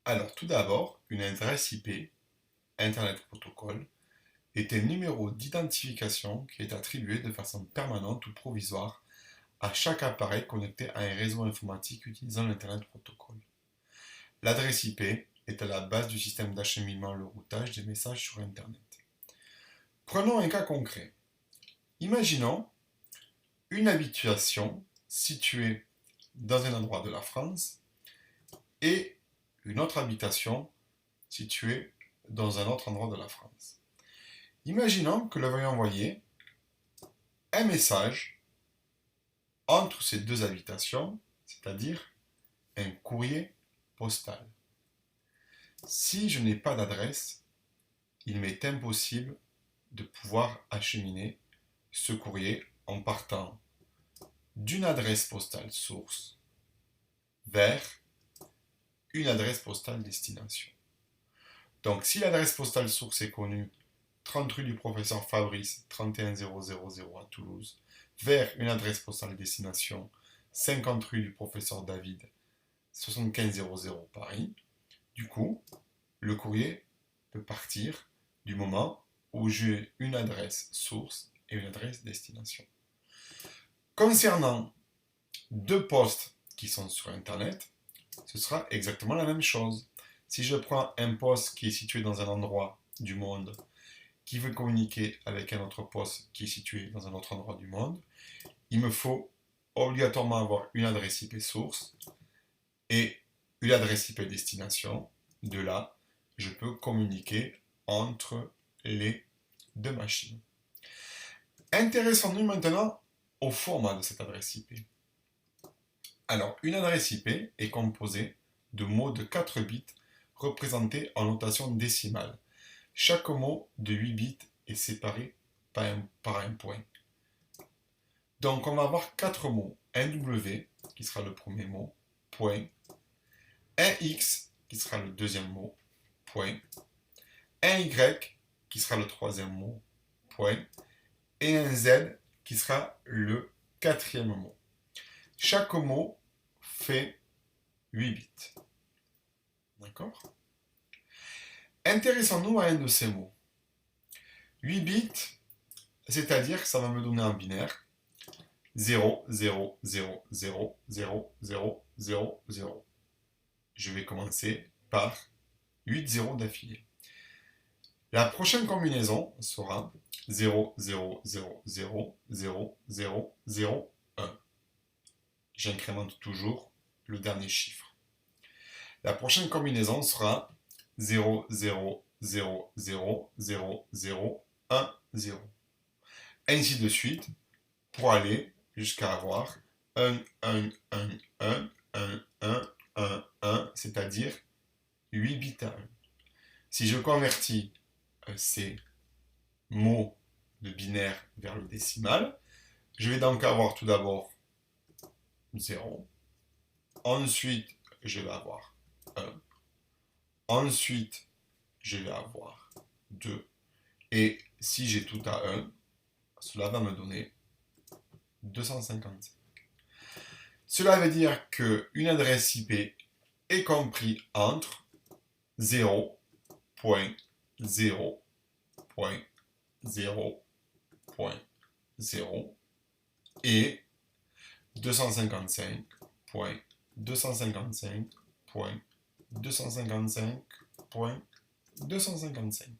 Alors, tout d'abord, une adresse IP, Internet Protocol, est un numéro d'identification qui est attribué de façon permanente ou provisoire à chaque appareil connecté à un réseau informatique utilisant l'Internet Protocol. L'adresse IP est à la base du système d'acheminement le routage des messages sur Internet. Prenons un cas concret. Imaginons une habitation située dans un endroit de la France et une autre habitation située dans un autre endroit de la France. Imaginons que l'on veuille envoyer un message entre ces deux habitations, c'est-à-dire un courrier postal. Si je n'ai pas d'adresse, il m'est impossible de pouvoir acheminer ce courrier en partant d'une adresse postale source vers une adresse postale destination. Donc si l'adresse postale source est connue, 30 rue du professeur Fabrice, 31000 à Toulouse, vers une adresse postale destination, 50 rue du professeur David, 7500 Paris, du coup, le courrier peut partir du moment où j'ai une adresse source et une adresse destination. Concernant deux postes qui sont sur Internet, ce sera exactement la même chose. Si je prends un poste qui est situé dans un endroit du monde qui veut communiquer avec un autre poste qui est situé dans un autre endroit du monde, il me faut obligatoirement avoir une adresse IP source et une adresse IP destination. De là, je peux communiquer entre les deux machines. Intéressons-nous maintenant au format de cette adresse IP. Alors, une adresse IP est composée de mots de 4 bits représentés en notation décimale. Chaque mot de 8 bits est séparé par un point. Donc, on va avoir 4 mots. Un W, qui sera le premier mot, point. Un X, qui sera le deuxième mot, point. Un Y, qui sera le troisième mot, point. Et un Z, qui sera le quatrième mot. Chaque mot fait 8 bits. D'accord? Intéressons-nous à un de ces mots. 8 bits, c'est-à-dire que ça va me donner un binaire 0, 0, 0, 0, 0, 0, 0, 0. Je vais commencer par 8 zéros d'affilée. La prochaine combinaison sera 0, 0, 0, 0, 0, 0, 0, 1. J'incrémente toujours le dernier chiffre. La prochaine combinaison sera 0, 0, 0, 0, 0, 0, 1, 0. Ainsi de suite pour aller jusqu'à avoir 1, 1, 1, 1, 1, 1, 1, 1, c'est-à-dire 8 bits à 1. Si je convertis ces mots de binaire vers le décimal, je vais donc avoir tout d'abord 0. Ensuite, je vais avoir 1. Ensuite, je vais avoir 2. Et si j'ai tout à 1, cela va me donner 255. Cela veut dire qu'une adresse IP est comprise entre 0.0.0.0 et 255.255.255.255.